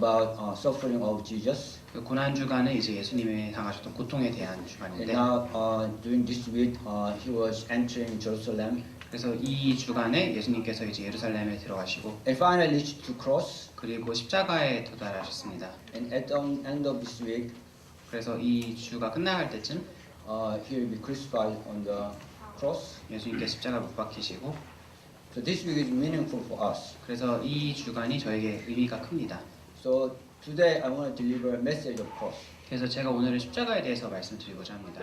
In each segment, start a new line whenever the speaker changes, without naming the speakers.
about suffering of Jesus.
그 고난 주간은 이제 예수님이 당하셨던 고통에 대한
And
주간인데,
now during this week, he was entering Jerusalem.
그래서 이 주간에 예수님께서 이제 예루살렘에 들어가시고,
And finally reached to cross.
그리고 십자가에 도달하셨습니다.
And at the end of this week,
그래서 이 주가 끝나갈 때쯤
he will be crucified on the cross.
예수님께 십자가를 못 박히시고,
So this week is meaningful for us.
그래서 이 주간이 저에게 의미가 큽니다.
So today I want to deliver a message of cross.
그래서 제가 오늘은 십자가에 대해서 말씀드리고자 합니다.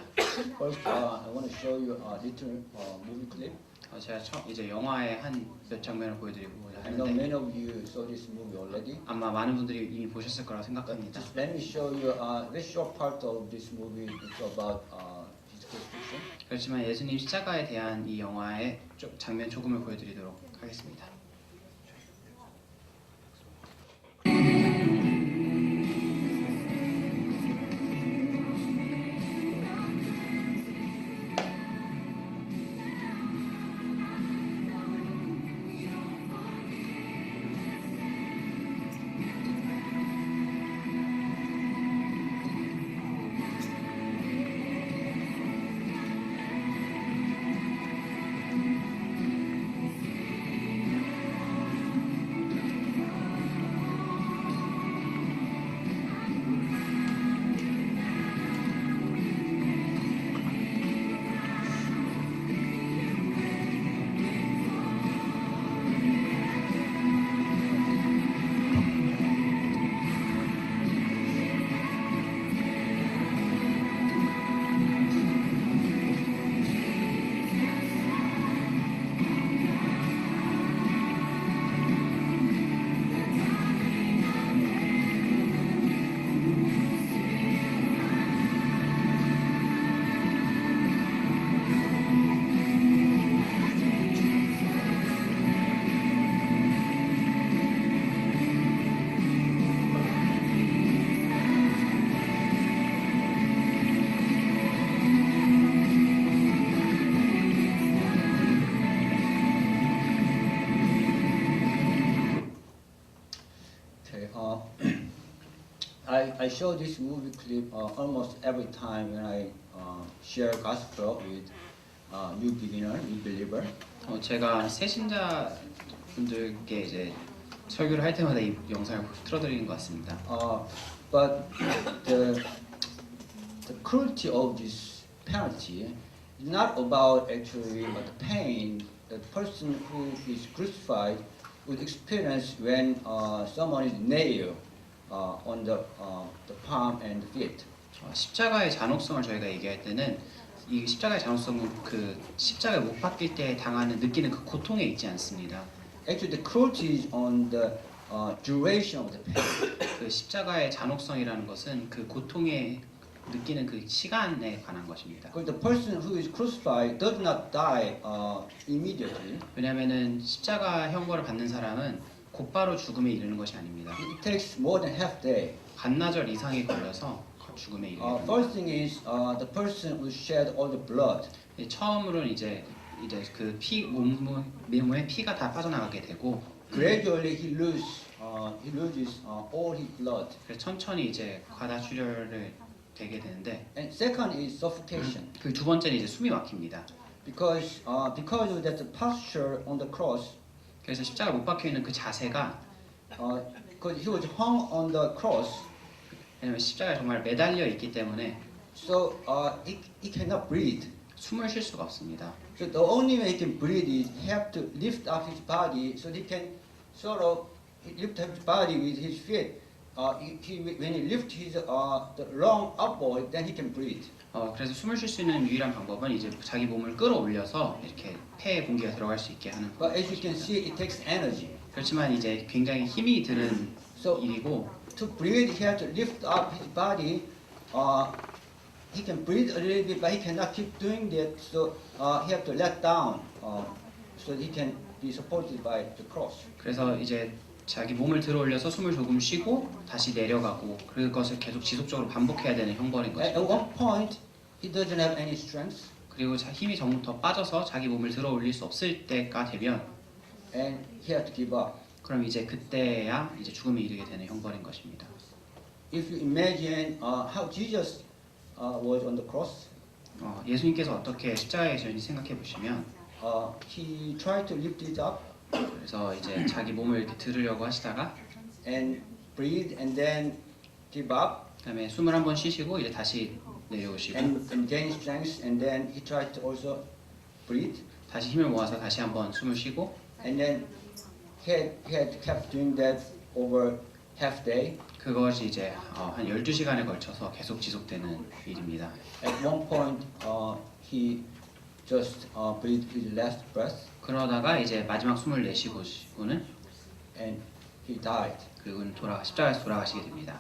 First, I want to show you a little movie clip.
제가 이제 영화의 한 몇 장면을 보여드리고자
I know
하는데,
many of you saw this movie already.
아마 많은 분들이 이미 보셨을 거라고 생각합니다.
Just let me show you a very short part of this movie. It's about his crucifixion.
그렇지만 예수님 십자가에 대한 이 영화의 장면 조금을 보여드리도록 하겠습니다.
I show this movie clip almost every time when I share gospel with new beginner, new believer.
제가 새신자 분들께 이제 설교를 할 때마다 이 영상을 틀어드리는 것 같습니다.
But the cruelty of this penalty is not about actually the pain the person who is crucified would experience when someone is nailed on the palm and feet.
십자가의 잔혹성을 저희가 얘기할 때는 이 십자가의 잔혹성은 그 십자가에 못 박힐 때 당하는 느끼는 그 고통에 있지 않습니다.
Actually, the cruelty is on the duration of the pain.
그 십자가의 잔혹성이라는 것은 그 고통에 느끼는 그 시간에 관한 것입니다.
Because the person who is crucified does not die immediately.
왜냐하면은 십자가 형벌을 받는 사람은 곧바로 죽음에 이르는 것이 아닙니다.
It takes more than half day.
반나절 이상이 걸려서 죽음에 이르게 됩니다.
First thing is the person will shed all the blood.
처음으로는 이제 그 피 몸에 피가 다 빠져나가게 되고,
Gradually he loses all his blood.
그래서 천천히 이제 과다출혈을 되게 되는데,
And second is suffocation.
그 두 번째는 이제 숨이 막힙니다.
Because of that posture on the cross.
그래서 십자가 못 박혀 있는 그 자세가,
because he was hung on the cross.
왜냐면 십자가에 정말 매달려 있기 때문에
So he cannot breathe.
숨을 쉴 수가 없습니다.
So the only way he can breathe is he have to lift up his body so he can sort of lift up his body with his feet. When he lifts his the lung upward, then he can breathe.
그래서 숨을 쉴 수 있는 유일한 방법은 이제 자기 몸을 끌어올려서 이렇게 폐에 공기가 들어갈 수 있게 하는
But as you can
것입니다.
see, it takes energy.
그렇지만 이제 굉장히 힘이 드는
So
일이고,
to breathe, he has to lift up his body. He can breathe a little bit, but he cannot keep doing that. So he has to let down, so he can be supported by the cross.
그래서 이제 자기 몸을 들어올려서 숨을 조금 쉬고 다시 내려가고, 그것을 계속 지속적으로 반복해야 되는 형벌인
At
것입니다.
one point, he doesn't have any strength,
그리고 힘이 더 빠져서 자기 몸을 들어올릴 수 없을 때가 되면
and he has to give up.
그럼 이제 그때야 이제 죽음에 이르게 되는 형벌인 것입니다.
If you imagine how Jesus was on the cross,
예수님께서 어떻게 십자가에 계셨는지 생각해 보시면
he tried to lift it up
그래서 이제 자기 몸을 이렇게 들으려고 하시다가
and breathe and then give up
그다음에 숨을 한번 쉬시고 이제 다시 내려오시고
and gain strength and then he tried to also breathe
다시 힘을 모아서 다시 한번 숨을 쉬고
and then he had kept doing that over half day.
그것이 이제 한 12시간에 걸쳐서 계속 지속되는 일입니다.
At one point he just breathed his last breath
그러다가 이제 마지막 숨을 내쉬고는
and he died.
그리고는 십자가에서 돌아가시게 됩니다.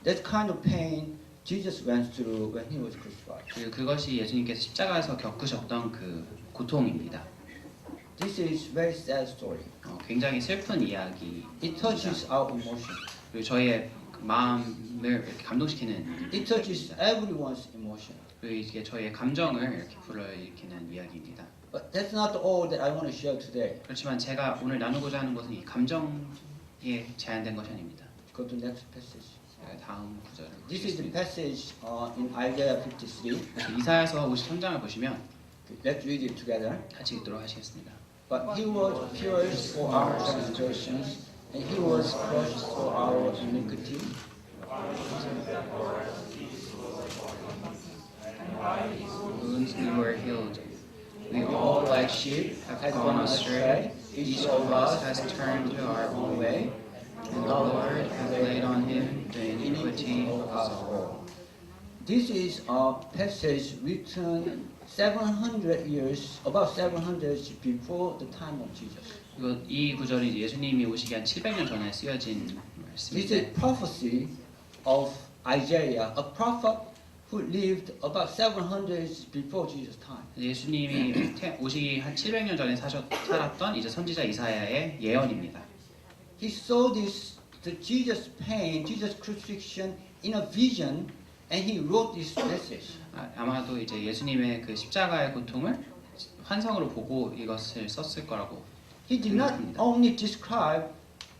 That kind of pain Jesus went through when he was crucified.
그리고 그것이 예수님께서 십자가에서 겪으셨던 그 고통입니다.
This is very sad story.
굉장히 슬픈 이야기.
It touches our emotion.
그리고 저희의 그 마음을 이렇게 감동시키는
It touches everyone's emotion.
그리고 이게 저희의 감정을 이렇게 불러일으키는 이야기입니다.
But that's not all that I want to share today.
그렇지만 제가 오늘 나누고자 하는 것은 이 감정에 제한된 것이 아닙니다.
Go to next passage.
다음 구절을
This is the
보시겠습니다.
passage in Isaiah 53.
이사야서 53장을 보시면
Let's read it together.
같이 읽도록 하시겠습니다.
But he was pierced for our transgressions, and he was crushed for our iniquity.
Wounds we were healed. We all like sheep have gone astray. Each of us has turned to our own way. And the Lord has laid on him the iniquity of us all.
This is a passage written 700 years, about 700 years before the time of Jesus.
이 구절이 예수님이 오시기 한 700년 전에 쓰여진
This is
말씀인데
prophecy of Isaiah, a prophet who lived about 700 years before Jesus' time.
예수님이 오시기 한 700년 전에 살았던 이제 선지자 이사야의 예언입니다.
He saw the Jesus' pain, Jesus' crucifixion in a vision, and he wrote this message.
아마도 이제 예수님의 그 십자가의 고통을 환상으로 보고 이것을 썼을 거라고
He did not
생각합니다.
only describe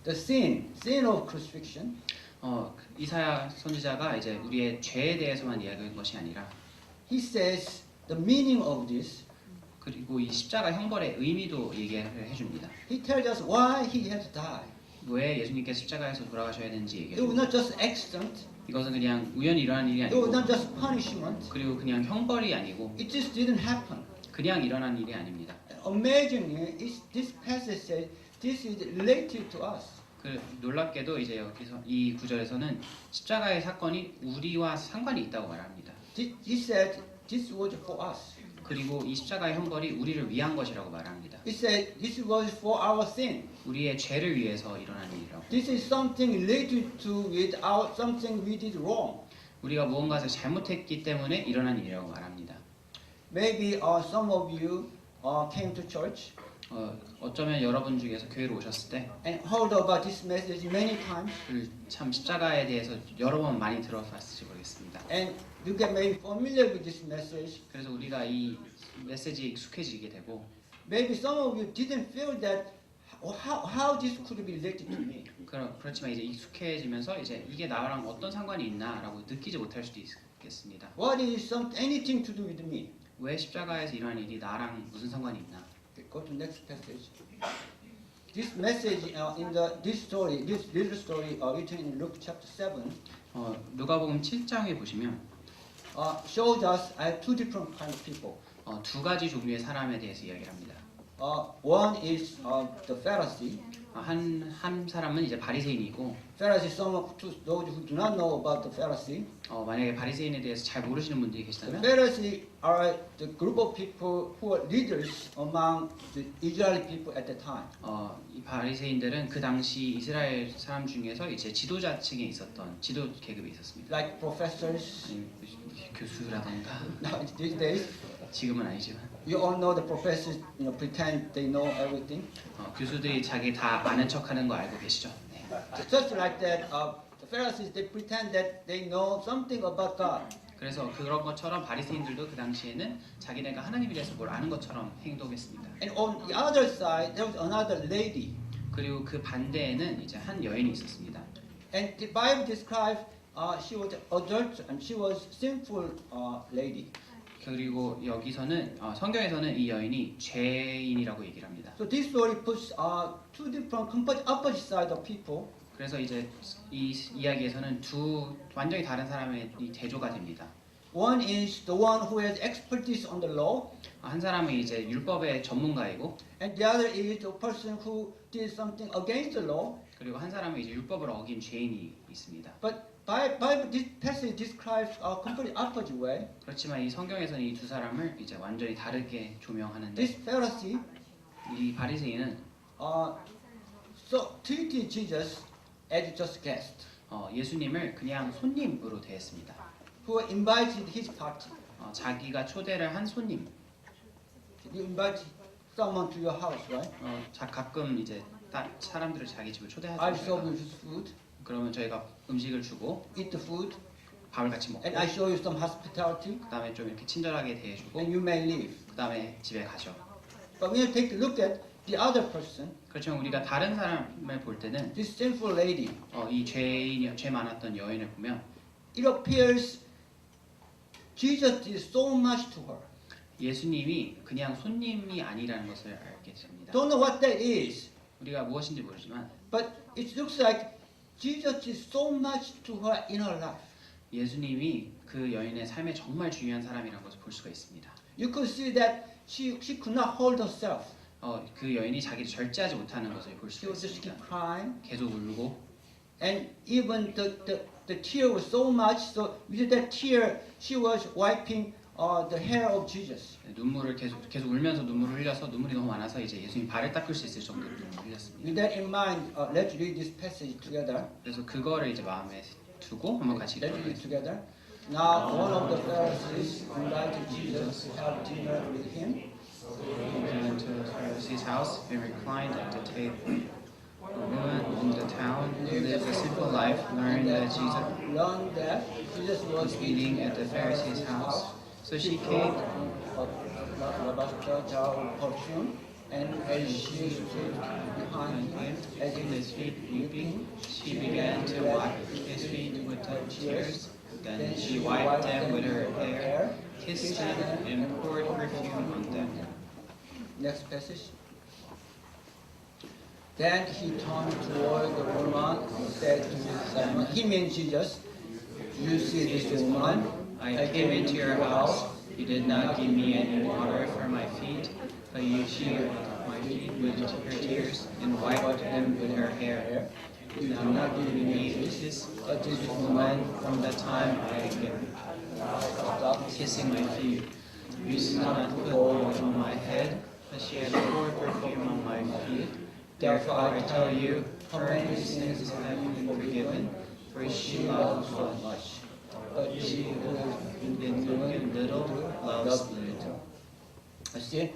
the sin of crucifixion.
이사야 선지자가 이제 우리의 죄에 대해서만 이야기한 것이 아니라
He says the meaning of this.
그리고 이 십자가 형벌의 의미도 얘기를 해줍니다.
He tells us why he had to die.
왜 예수님께서 십자가에서 돌아가셔야 되는지
It was
얘기해줍니다.
not just accident.
이것은 그냥 우연히 일어난 일이
It was
아니고
not just punishment.
그리고 그냥 형벌이 아니고
It just didn't happen.
그냥 일어난 일이 아닙니다.
Amazingly, this passage says this is related to us.
그 놀랍게도 이제 여기서 이 구절에서는 십자가의 사건이 우리와 상관이 있다고 말합니다.
He said this was for us.
그리고 이 십자가의 형벌이 우리를 위한 것이라고 말합니다.
He said this was for our sin.
우리의 죄를 위해서 일어난 일이라고.
This is something related to with our something we did wrong.
우리가 무언가를 잘못했기 때문에 일어난 일이라고 말합니다.
Maybe some of you came to church
어쩌면 여러분 중에서 교회로 오셨을 때
and heard about this message many times,
참 십자가에 대해서 여러 번 많이 들어봤을지 모르겠습니다.
and you get maybe familiar with this message.
그래서 우리가 이 메시지에 익숙해지게 되고
Maybe some of you didn't feel that how this could be related to me.
그렇지만 이제 익숙해지면서 이제 이게 나랑 어떤 상관이 있나라고 느끼지 못할 수도 있겠습니다.
What is anything to do with me?
왜 십자가에서 일어난 일이 나랑 무슨 상관이 있나?
Okay, go to next passage. This message this little story written in Luke chapter 7
누가복음 7장에 보시면
shows us two different kind of people.
두 가지 종류의 사람에 대해서 이야기를 합니다.
One is the Pharisee.
한 사람은 이제 바리새인이고
Pharisee, those who do not know about the Pharisee.
만약에 바리새인에 대해서 잘 모르시는 분들이
The
계시다면
Pharisee are the group of people who were leaders among the Israeli people at the time.
이 바리새인들은 그 당시 이스라엘 사람 중에서 이제 지도자층에 있었던 지도 계급에 있었습니다.
Like professors.
교수라던가
Now, these days,
지금은 아니지만
you all know the professors, pretend they know everything.
교수들이 자기 다 아는 척하는 거 알고 계시죠? 네.
Just like that, the Pharisees, they pretend that they know something about God.
그래서 그런 것처럼 바리새인들도 그 당시에는 자기네가 하나님에 대해서 뭘 아는 것처럼 행동했습니다.
And on the other side, there was another lady.
그리고 그 반대에는 이제 한 여인이 있었습니다.
And the Bible describes she was adult and she was sinful lady.
그리고 여기서는 성경에서는 이 여인이 죄인이라고 얘기를 합니다.
So this story puts two different complete opposite side of people.
그래서 이제 이 이야기에서는 두 완전히 다른 사람의 이 대조가 됩니다.
One is the one who has expertise on the law,
한 사람은 이제 율법의 전문가이고,
and the other is the person who did something against the law.
그리고 한 사람은 이제 율법을 어긴 죄인이 있습니다.
But Bible this passage describes a complete opposite way.
그렇지만 이 성경에서는 이 두 사람을 이제 완전히 다르게 조명하는데,
This Pharisee
이 바리새인은
so treated Jesus as just guest,
예수님을 그냥 손님으로 대했습니다.
who invited his party.
자기가 초대를 한 손님.
You invite someone to your house, right?
가끔 이제 사람들을 자기 집을
I
초대하죠.
serve you food,
그러면 저희가 음식을 주고
eat the food,
밥을 같이 먹고,
and I show you some hospitality,
그 다음에 좀 이렇게 친절하게 대해주고,
and you may leave.
그 다음에 집에 가죠.
But when you take a look at the other person,
그렇지만 우리가 다른 사람을 볼 때는
this sinful lady,
이 죄 많았던 여인을 보면
it appears Jesus did so much to her.
예수님이 그냥 손님이 아니라는 것을 알게 됩니다.
Don't know what that is,
우리가 무엇인지 모르지만
but it looks like Jesus did so much to her in her life.
예수님이 그 여인의 삶에 정말 중요한 사람이라는 것을 볼 수가 있습니다.
You could see that she could not hold herself.
그 여인이 자기를 절제하지 못하는 것을 볼
She
수가
was just keep
있습니다.
crying,
계속 울고,
and even the tear was so much. So with that tear, she was wiping the hair of Jesus.
눈물을 계속 울면서 눈물을 흘려서 눈물이 너무 많아서 이제 예수님 발을 닦을 수 있을 정도로 눈물을 흘렸습니다.
With that in mind, let's read this passage together.
그래서 그거를 이제 마음에 두고 한번 같이
Let's
읽도록
read it
하겠습니다.
together. Now one of the Pharisees invited Jesus to have dinner with him.
He went to the Pharisee's house and reclined at the table. A woman in the town who lived a simple life learned that Jesus was
eating
eating at the Pharisee's house. So she came
perfume, and as she stood behind him, as
at
he
his feet weeping. She began to wipe his feet with her tears. Then she wiped them with her hair, kissed him, and poured perfume on them.
Next passage. Then he turned toward the woman and said to Simon, he means Jesus, you see this woman?
I came into your house. You did not give me any water for my feet, but you sheared my feet with her tears and wiped them with her hair. You did not give me a kiss, but this woman, from the time I stopped kissing my feet, you did not put oil on my head, but she had poured perfume on my feet. Therefore I tell you, her many sins have been forgiven, for she loved so much. But she who has been given little loves little.
See,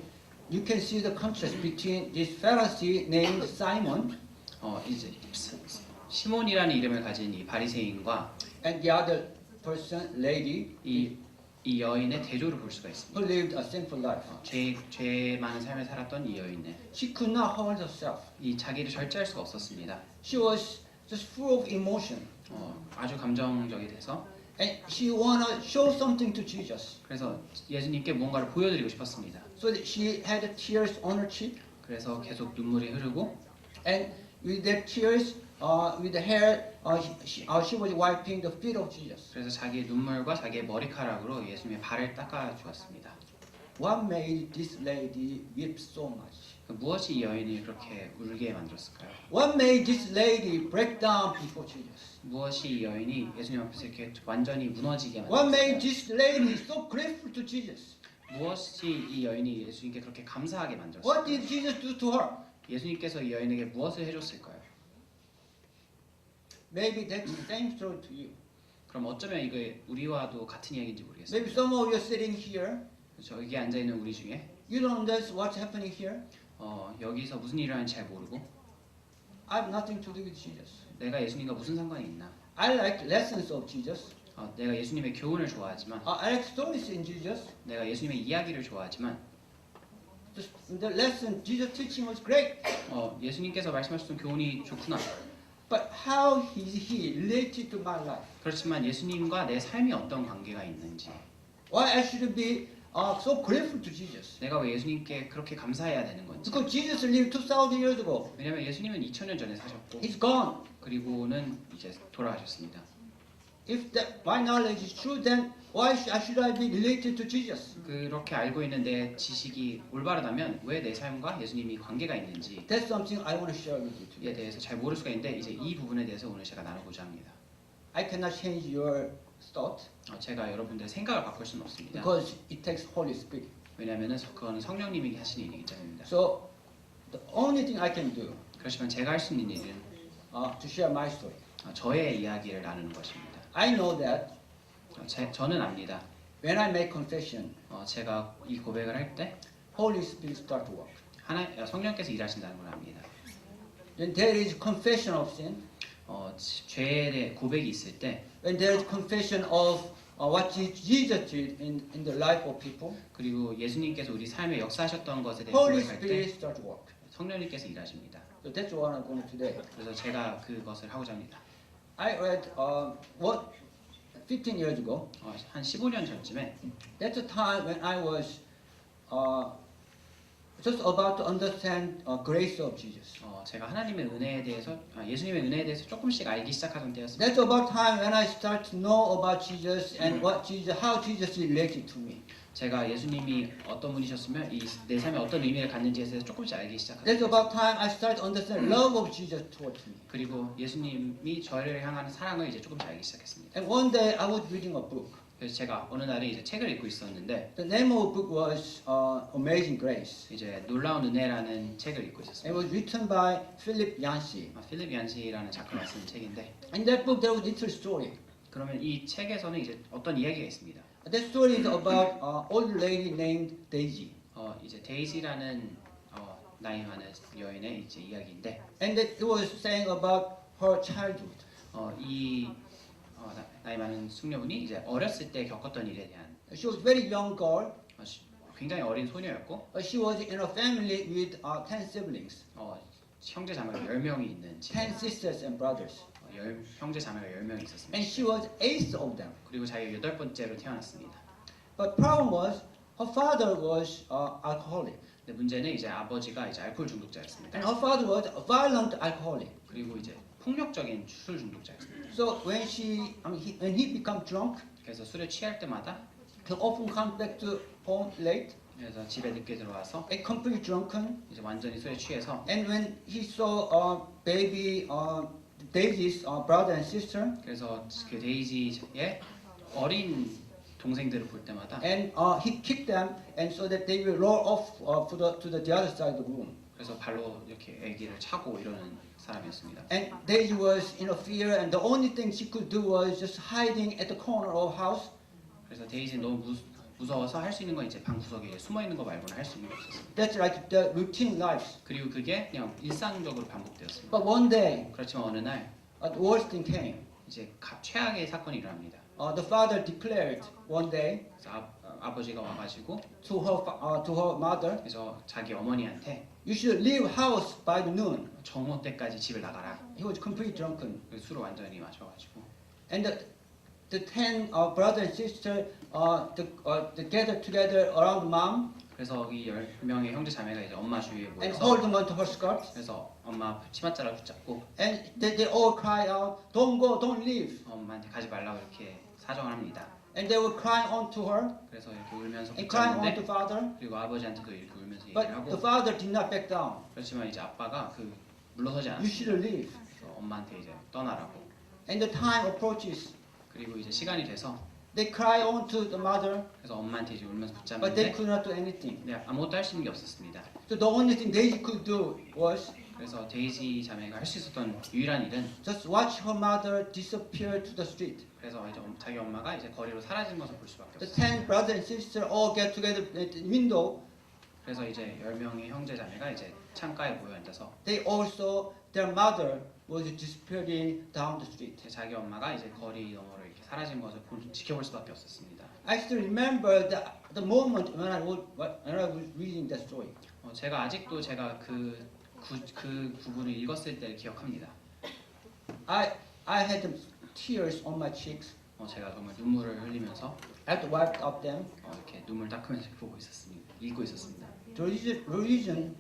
you can see the contrast between this Pharisee named Simon
이제 시몬이라는 이름을 가진 이 바리새인과
and the other person, lady,
이 여인의 대조를 볼 수가 있습니다.
who lived a sinful life.
죄 많은 삶을 살았던 이 여인네,
She could not hold herself.
이 자기를 절제할 수가 없었습니다.
She was just full of emotion.
아주 감정적이 돼서
And she wanted to show something to Jesus.
그래서 예수님께 무언가를 보여드리고 싶었습니다.
So that she had tears on her cheek.
그래서 계속 눈물이 흐르고,
And with that tears, with the hair, she was wiping the feet of Jesus.
그래서 자기의 눈물과 자기의 머리카락으로 예수님의 발을 닦아 주었습니다.
What made this lady weep so much?
무엇이 이 여인을 그렇게 울게 만들었을까요?
What made this lady break down before Jesus?
무엇이 이 여인이 예수님 앞에서 이렇게 완전히 무너지게
What made
만들었을까요?
this lady so grateful to Jesus?
무엇이 이 여인이 예수님께 그렇게 감사하게
What
만들었을까요?
did Jesus do to her?
예수님께서 이 여인에게 무엇을 해줬을까요?
Maybe that's the same story to you.
그럼 어쩌면 이게 우리와도 같은 이야기인지 모르겠어요.
Maybe some of you are sitting here.
여기 앉아 있는 우리 중에
You don't understand what's happening here.
여기서 무슨 일을 하는지 잘 모르고
I have nothing to do with Jesus.
내가 예수님과 무슨 상관이 있나?
I like lessons of Jesus.
내가 예수님의 교훈을 좋아하지만
I like stories in Jesus.
내가 예수님의 이야기를 좋아하지만
the lesson Jesus teaching was great.
예수님께서 말씀하셨던 교훈이 좋구나.
But how is he related to my life?
그렇지만 예수님과 내 삶이 어떤 관계가 있는지,
Why I should be so grateful to Jesus?
내가 왜 예수님께 그렇게 감사해야 되는 건지.
Because Jesus lived 2,000 years ago.
왜냐하면 예수님은 2000년 전에 사셨고
He's gone.
그리고는 이제 돌아가셨습니다.
If that my knowledge is true, then why should I be related to Jesus?
그렇게 알고 있는 내 지식이 올바르다면 왜 내 삶과 예수님이 관계가 있는지에
That's something I want to share with you today.
대해서 잘 모를 수가 있는데 이제 이 부분에 대해서 오늘 제가 나누고자 합니다.
I cannot change your thought
제가 여러분들의 생각을 바꿀 수는 없습니다.
because it takes Holy Spirit.
왜냐하면 그건 성령님이 하시는 일이기 때문입니다.
So the only thing I can do
그렇지만 제가 할 수 있는 일은
to share my story.
저의 이야기를 나누는 것입니다.
I know that
저는 압니다.
when I make confession,
제가 이 고백을 할 때
Holy Spirit start to work.
성령께서 일하신다는 걸 압니다.
When there is confession of sin,
죄에 대해 고백이 있을 때
when there is confession of what Jesus did in the life of people,
그리고 예수님께서 우리 삶에 역사하셨던 것에 대해
Holy
고백할 때
Spirit start to work.
성령님께서 일하십니다.
So that's what I'm going to today.
그래서 제가 그것을 하고자 합니다.
I read 15 years ago.
한 15년 전쯤에
That's the time when I was just about to understand grace of Jesus.
제가 하나님의 은혜에 대해서 예수님의 은혜에 대해서 조금씩 알기 시작하던 때였습니다.
That's about time when I start to know about Jesus and how Jesus related to me.
제가 예수님이 어떤 분이셨으며 내 삶에 어떤 의미를 갖는지에 대해서 조금씩 알기
That's
시작합니다.
about time I start to understand love of Jesus towards me.
그리고 예수님이 저를 향하는 사랑을 이제 조금씩 알기 시작했습니다.
And one day I was reading a book.
그래서 제가 어느 날에 이제 책을 읽고 있었는데
The name of the book was Amazing Grace.
이제 놀라운 은혜라는 책을 읽고
It
있었습니다.
was written by Philip Yancey.
필립 얀시라는 작가가 쓴 책인데
In that book there was a little story.
그러면 이 책에서는 이제 어떤 이야기가 있습니다.
That story is about an old lady named Daisy.
이제 데이지라는 나이 많은 여인의 이제 이야기인데
And it was saying about her childhood.
나이 많은 숙녀분이 이제 어렸을 때 겪었던 일에 대한
She was a very young girl.
굉장히 어린 소녀였고
She was in a family with 10 siblings.
형제 자매가 10명이 있는 집
10 sisters and brothers.
형제 자매가 10명이 있었습니다.
And she was eighth of them.
그리고 자기가 8번째로 태어났습니다.
But problem was her father was alcoholic.
근데 문제는 이제 아버지가 이제 알코올 중독자였습니다.
And her father was a violent alcoholic.
그리고 이제 폭력적인 술 중독자였습니다.
So when he became drunk,
그래서 술에 취할 때마다
he often comes back to home late,
그래서 집에 늦게 들어와서
completely drunken.
이제 완전히 술에 취해서
And when he saw baby Daisy's brother and sister,
그래서 그 데이지의 어린 동생들을 볼 때마다
and he kicked them, and so that they will roll off to the other side of the room.
그래서 발로 이렇게 아기를 차고 이러는 사람이었습니다.
And Daisy was in a fear, and the only thing she could do was just hiding at the corner of house.
그래서 데이지는 너무 무서워서 할 수 있는 건 이제 방 구석에 숨어 있는 거 말고는 할 수 있는 게 없었습니다.
That's like the routine life.
그리고 그게 그냥 일상적으로 반복되었습니다.
But one day,
그렇지만 어느 날
the worst thing came.
이제 최악의 사건이 일어납니다.
The father declared one day
그래서 아버지가 와가지고
to her mother,
그래서 자기 어머니한테
"You should leave house by the noon."
정오 때까지 집을 나가라.
He was completely drunken.
그래서 술을 완전히 마셔가지고
And the 10 brother and sister they gathered together around mom
그래서 이 10명의 형제 자매가 이제 엄마 주위에
and
모여서
hold onto her skirt.
그래서 엄마 치맛자락 붙잡고
And they all cry out, "Don't go, don't leave."
엄마한테 가지 말라고 이렇게 사정을 합니다.
And they were crying onto her
그래서 이렇게 울면서
and crying onto
붙잡는데
father.
그리고 아버지한테도 이렇게 울면서 얘기를
But the
하고
father did not back down.
그렇지만 이제 아빠가 물러서지
You
않았어요.
should leave.
그래서 엄마한테 이제 떠나라고.
And the time approaches.
그리고 이제 시간이 돼서
They cry onto the mother,
그래서 엄마한테 이제 울면서
but they
붙잡는데
could not do anything.
아무것도 할 수 있는 게 없었습니다.
So the only thing Daisy could do was
그래서 데이지 자매가 할 수 있었던 유일한 일은
just watch her mother disappear to the street.
그래서 이제 자기 엄마가 이제 거리로 사라진 것을 볼 수밖에
The
없어요.
10 brother and sister all get together at the window.
그래서 이제 10명의 형제 자매가 이제 창가에 모여 앉아서
They also, their mother was disappearing down the street.
자기 엄마가 이제 거리 너머로 이렇게 사라진 것을 지켜볼 수밖에 없었습니다.
I still remember the moment when I was reading that story.
제가 아직도 제가 그 부분을 읽었을 때를 기억합니다.
I had tears on my cheeks.
제가 정말 눈물을 흘리면서
I had wiped up them.
이렇게 눈물 닦으면서 보고 있었습니다. 읽고 있었습니다.
The reason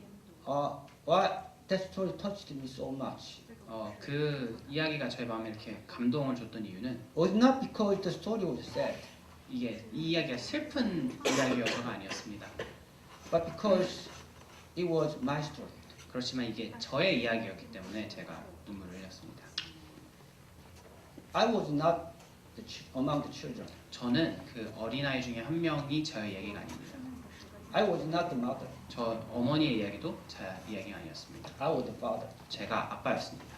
why that story touched me so much
그 이야기가 저의 마음에 이렇게 감동을 줬던 이유는
was not because the story was sad,
이 이야기가 슬픈 이야기여서가 아니었습니다.
but because it was my story.
그렇지만 이게 저의 이야기였기 때문에 제가 눈물을 흘렸습니다.
I was not among the children.
저는 그 어린아이 중에 한 명이 저의 이야기가 아닙니다.
I was not the mother.
저 어머니의 이야기도 제 이야기가 아니었습니다.
I was the father.
제가 아빠였습니다.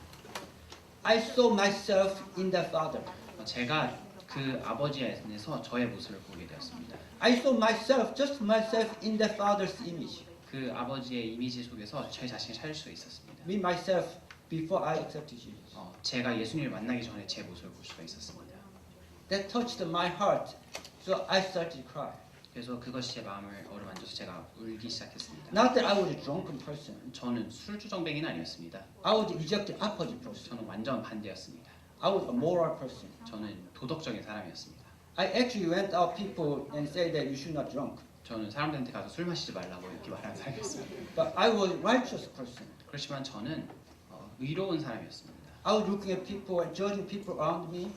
I saw myself in that father.
제가 그 아버지에 안에서 저의 모습을 보게 되었습니다.
I saw myself, just myself, in that father's image.
그 아버지의 이미지 속에서 제 자신을 찾을 수 있었습니다.
Me myself before I accepted Jesus.
제가 예수님을 만나기 전에 제 모습을 볼 수가 있었습니다.
That touched my heart, so I started to cry.
그래서 그것이 제 마음을 어루만져서 제가 울기 시작했습니다.
Not that I was a drunken person.
저는 술주정뱅이는 아니었습니다.
I was the exact opposite person.
저는 완전 반대였습니다.
I was a moral person.
저는 도덕적인 사람이었습니다.
I actually went out people and said that you should not drink.
저는 사람들한테 가서 술 마시지 말라고 이렇게 말하는 사람이었습니다.
But I was a righteous person.
그렇지만 저는 의로운 사람이었습니다.
I was looking at people and judging people around me,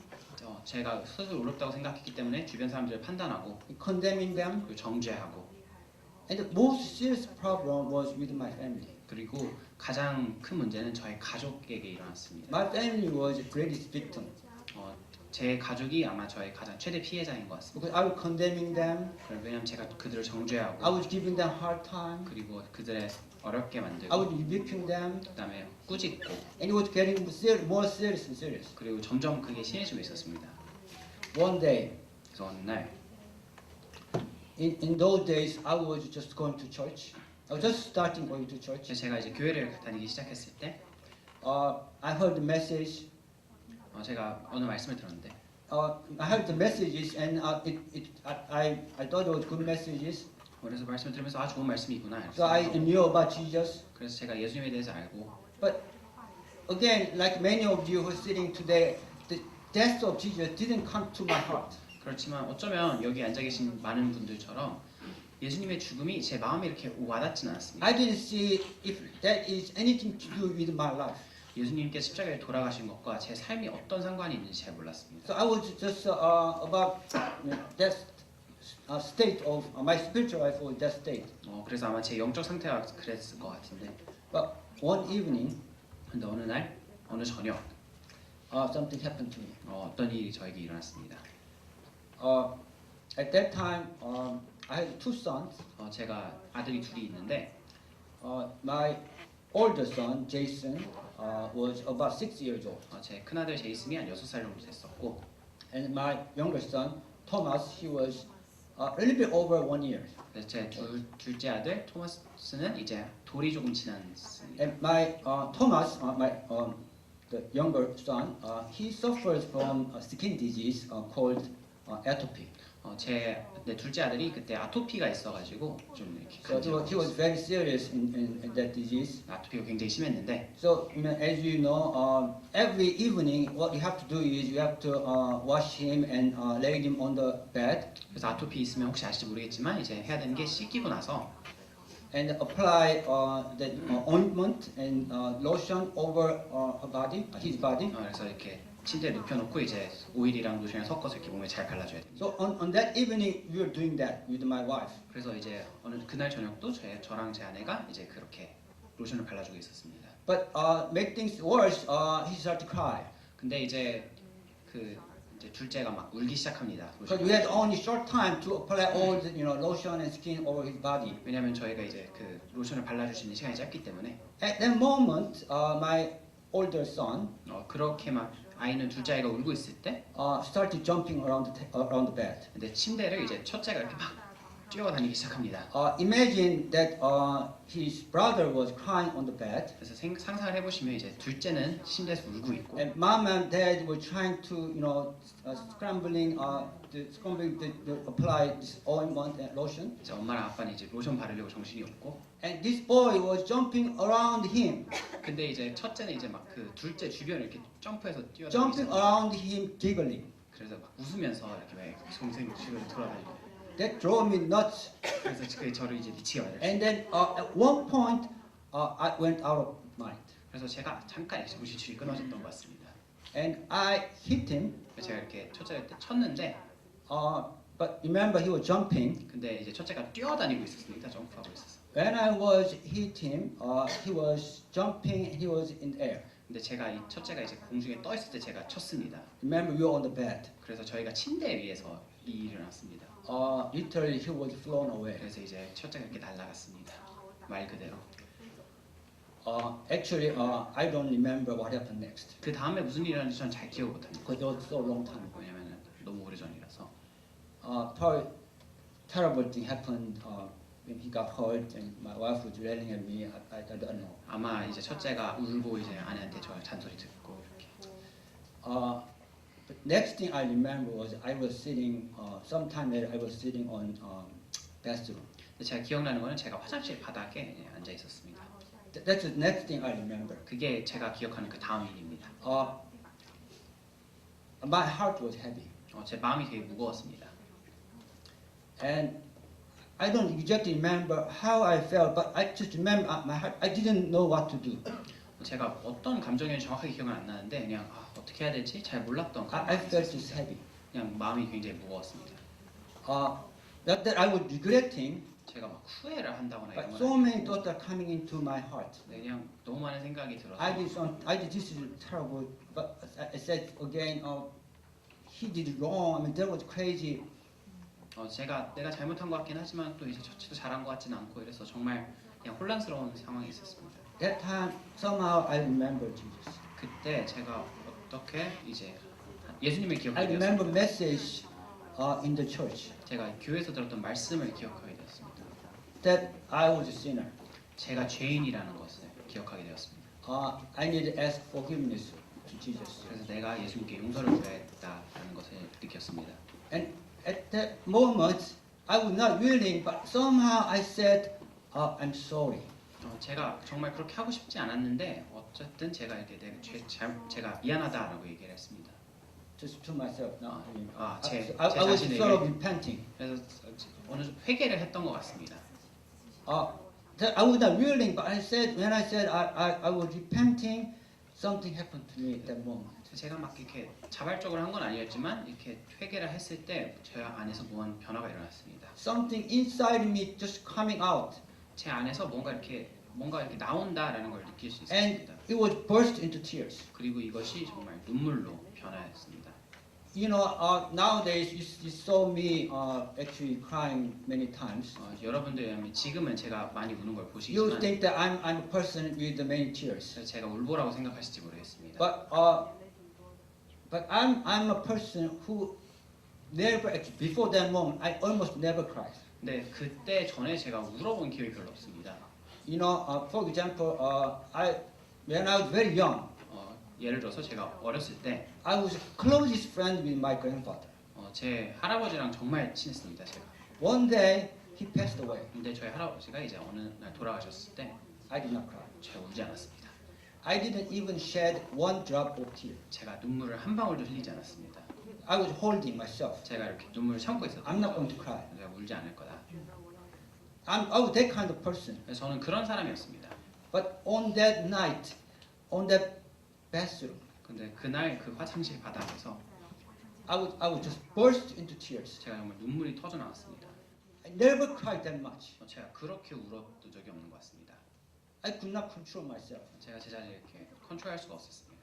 제가 스스로 의롭다고 생각했기 때문에 주변 사람들을 판단하고
condemning them.
그리고 정죄하고
And the most serious problem was with my family.
그리고 가장 큰 문제는 저의 가족에게 일어났습니다.
My family was the greatest victim
제 가족이 아마 저의 가장 최대 피해자인 것 같습니다.
because I was condemning them.
왜냐하면 제가 그들을
I
정죄하고
was giving them hard time.
그리고 그들을 어렵게
I
만들고
was rebuking them,
그다음에 꾸짖고
and it was getting more serious and serious.
그리고 점점 그게 심해지고 있었습니다.
One day,
그래서 어느 날
in those days, I was just going to church. I was just starting going to church.
제가 이제 교회를 다니기 시작했을 때
I heard the message.
제가 어느 말씀을 들었는데
I heard the messages, and I thought it was good messages.
그래서 말씀을 들으면서 좋은 말씀이구나.
So I knew about Jesus.
그래서 제가 예수님에 대해서 알고
But again, like many of you who are sitting today, the death of Jesus didn't come to my heart.
그렇지만 어쩌면 여기 앉아 계신 많은 분들처럼 예수님의 죽음이 제 마음에 이렇게 와닿진 않았습니다.
I didn't see if that is anything to do with my life.
예수님께 십자가에 돌아가신 것과 제 삶이 어떤 상관이 있는지 잘 몰랐습니다.
So I was just about that state of my spiritual life was that state.
그래서 아마 제 영적 상태가 그랬을 것 같은데.
But one evening,
근데 어느 날, 어느 저녁,
something happened to me.
어떤 일이 저에게 일어났습니다.
At that time, I had two sons.
제가 아들이 둘이 있는데,
My older son, Jason, was about 6 years old.
제 큰아들 제이슨이 한 6살 정도 됐었고,
And my younger son, Thomas, he was a little bit over 1 year.
제 둘째 아들 토마스는 이제 돌이 조금 지난 습니다.
And my Thomas, the younger son, he suffers from a skin disease called atopy.
제 둘째 아들이 그때 아토피가 있어가지고 좀 이렇게
So he was very serious in that disease.
아토피가 굉장히 심했는데,
So as you know, every evening what you have to do is you have to wash him and lay him on the bed
그래서 아토피 있으면 혹시 아실지 모르겠지만 이제 해야 되는 게 씻기고 나서
and apply the ointment and lotion over her body, his body.
그래서 이렇게 침대에 눕혀놓고 이제 오일이랑 로션을 섞어서 이렇게 몸에 잘 발라줘야 됩니다.
So on that evening we were doing that with my wife.
그래서 이제 어느 그날 저녁도 저랑 제 아내가 이제 그렇게 로션을 발라주고 있었습니다.
But make things worse, he started to cry.
근데 이제 이제 둘째가 막 울기 시작합니다.
Because we had only short time to apply all the lotion and skin over his body.
왜냐하면 저희가 이제 그 로션을 발라줄 수 있는 시간이 짧기 때문에.
At that moment, my older son
그렇게 막 아이는 둘째 아이가 울고 있을 때
started jumping around the bed.
근데 침대를 이제 첫째가 이렇게 막 뛰어다니기 시작합니다.
Imagine that his brother was crying on the bed,
그래서 상상을 해보시면 이제 둘째는 침대에서 울고 있고
and mom and dad were trying to, scrambling to apply this ointment and lotion.
이제 엄마랑 아빠는 이제 로션 바르려고 정신이 없고
And this boy was jumping around him,
근데 이제 첫째는 이제 막 그 둘째 주변을 이렇게 점프해서 뛰어다니고
jumping
있어요.
around him, giggling.
그래서 막 웃으면서 이렇게 막 동생 주변을 돌아다니고
That drove me nuts.
그래서 그게 저를 이제 미치게 만들었어요.
And then at one point, I went out of mind,
그래서 제가 잠깐 정신줄이 끊어졌던 것 같습니다.
and I hit him.
그래서 제가 이렇게 첫째를 때 쳤는데
But remember, he was jumping.
근데 이제 첫째가 뛰어다니고 있었습니다. 점프하고 있었어.
When I was hit him, he was jumping. He was in the air.
근데 제가 이 첫째가 이제 공중에 떠 있을 때 제가 쳤습니다.
Remember, we were on the bed.
그래서 저희가 침대 위에서 일어났습니다.
Literally, he was flown away.
그래서 이제 첫째가 이렇게 날아갔습니다. 말 그대로.
Actually, I don't remember what happened next
그 다음에 무슨 일이 일어났는지 저는 잘 기억을 못합니다.
because it was so long time ago.
왜냐면 너무 오래 전이라서.
Probably terrible thing happened when he got hurt, and my wife was yelling at me. I don't know.
아마 이제 첫째가 울고 이제 아내한테 저 잔소리 듣고 이렇게.
But next thing I remember was I was sitting. Sometime later, I was sitting on bathroom.
근데 제가 기억나는 거는 제가 화장실 바닥에 앉아 있었습니다.
That's the next thing I remember.
그게 제가 기억하는 그 다음 일입니다.
My heart was heavy,
제 마음이 되게 무거웠습니다.
and I don't exactly remember how I felt, but I just remember my heart. I didn't know what to do.
제가 어떤 감정이었는지 정확하게 기억은 안 나는데 그냥 어떻게 해야 될지 잘 몰랐던 그런
I
마음이
felt
있었습니다.
just heavy.
그냥 마음이 굉장히 무거웠습니다.
Not that I was regretting,
제가 막 후회를 한다거나
but
이런
so
건
many thoughts are coming into my heart.
그냥 너무 많은 생각이 들어서
I did this is terrible, but I said again, he did it wrong. I mean, that was crazy.
제가 내가 잘못한 것 같긴 하지만 또 이제 첫째도 잘한 것 같지는 않고 이래서 정말 그냥 혼란스러운 상황이 있었습니다.
That time, somehow I remember Jesus.
그때 제가 어떻게 이제 예수님을
I
기억하게
remember
되었습니다.
message in the church
제가 교회에서 들었던 말씀을 기억하게 되었습니다.
that I was a sinner.
제가 죄인이라는 것을 기억하게 되었습니다.
I need to ask forgiveness to Jesus.
그래서 내가 예수님께 용서를 구해야겠다라는 것을 느꼈습니다.
And at that moment, I was not willing, but somehow I said, I'm sorry.
제가 정말 그렇게 하고 싶지 않았는데 어쨌든 제가 이렇게 제가 미안하다라고 얘기를 했습니다.
Just to myself. No, I mean,
제
I was
자신에게.
sort of repenting.
그래서 어느 정도 회개를 했던 것 같습니다.
I was not willing, but when I said I was repenting, something happened to me at that moment.
제가 막 이렇게 자발적으로 한 건 아니었지만 이렇게 회개를 했을 때 제 안에서 무한 변화가 일어났습니다.
Something inside me just coming out,
제 안에서 뭔가 이렇게 나온다라는 걸 느낄 수
and
있었습니다.
it was burst into tears.
그리고 이것이 정말 눈물로 변화했습니다.
Nowadays you saw me actually crying many times.
여러분들 지금은 제가 많이 우는 걸
You
보시지만
think that I'm a person with many tears,
제가 울보라고 생각하실지 모르겠습니다.
but I'm a person who never actually before that moment I almost never cried.
근데 그때 전에 제가 울어본 기억이 별로 없습니다.
For example, when I was very young,
예를 들어서 제가 어렸을 때
I was closest friend with my grandfather.
제 할아버지랑 정말 친했습니다. 제가.
One day he passed away.
근데 저희 할아버지가 이제 어느 날 돌아가셨을 때
I did not cry.
제가 울지 않았습니다.
I didn't even shed one drop of tear.
제가 눈물을 한 방울도 흘리지 않았습니다.
I was holding myself.
제가 이렇게 눈물을 참고 있었어요.
I'm not going to cry.
제가 울지 않을 거다.
I was that kind of person.
그래서 저는 그런 사람이었습니다.
But on that night, on that bathroom,
근데 그날 그 화장실 바닥에서
I was just burst into tears.
제가 정말 눈물이 터져 나왔습니다.
I never cried that much.
제가 그렇게 울었던 적이 없는 것 같습니다.
I could not control myself.
제가 제 자신을 이렇게 컨트롤할 수가 없었습니다.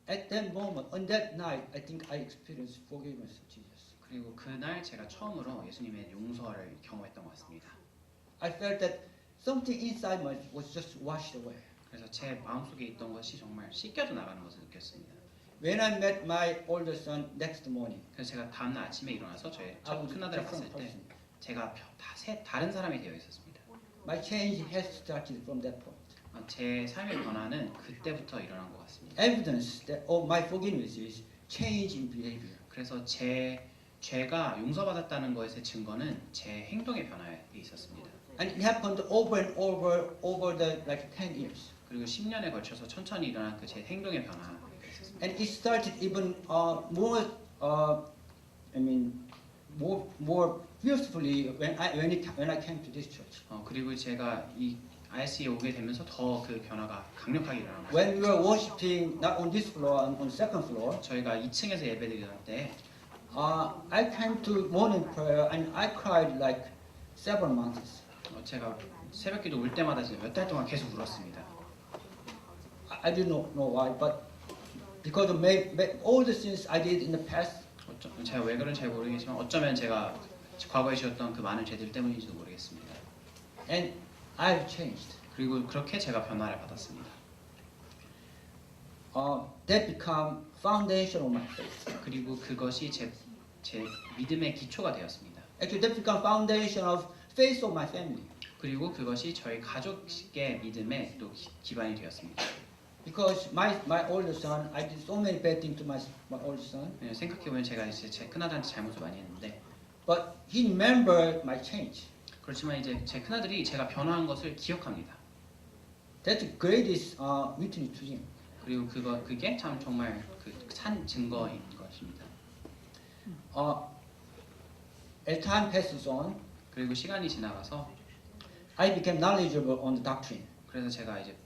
At that moment, on that night, I think I experienced forgiveness of Jesus.
그리고 그날 제가 처음으로 예수님의 용서를 경험했던 것 같습니다.
I felt that something inside me was just washed away.
그래서 제 마음속에 있던 것이 정말 씻겨져 나가는 것을 느꼈습니다.
When I met my older son next morning,
그래서 제가 다음날 아침에 일어나서 저의
I
첫
was a
큰아들을
different
봤을 때
person.
제가 다른 사람이 되어 있었습니다.
My change has started from that point.
제 삶의 변화는 그때부터 일어난 것 같습니다.
Evidence that of my forgiveness is change in behavior.
그래서 제 죄가 용서받았다는 것의 증거는 제 행동의 변화에 있었습니다.
And it happened over and over the like 10 years.
그리고 10년에 걸쳐서 천천히 일어난 그 제 행동의 변화가 있었습니다.
And it started even more, more beautifully when I came to this church.
그리고 제가 이 ISC에 오게 되면서 더 그 변화가 강력하게 일어난 것
When we
같습니다.
were worshiping not on this floor, on second floor,
저희가 2층에서 예배드릴 때
I came to morning prayer and I cried like several months.
제가 새벽기도 올 때마다 몇 달 동안 계속 울었습니다.
I didn't know why, but because of all the sins I did in the past,
제가 왜 그런지 잘 모르겠지만 어쩌면 제가 과거에 지었던 그 많은 죄들 때문인지도 모르겠습니다.
and I've changed.
그리고 그렇게 제가 변화를 받았습니다.
That become foundation of my faith.
그리고 그것이 제 믿음의 기초가 되었습니다.
Actually, that become foundation of faith of my family.
그리고 그것이 저희 가족의 믿음의 또 기반이 되었습니다.
Because my older son, I did so many bad things to my older son,
생각해보면 제가 이제 제 큰아들한테 잘못을 많이 했는데
but he remembered my change.
그렇지만 이제 제 큰아들이 제가 변화한 것을 기억합니다.
That's the greatest witness to him.
그리고 그게 참 정말 그 산 증거인 것입니다.
As time passes on,
그리고 시간이 지나가서
I became knowledgeable on the doctrine.
그래서 제가 이제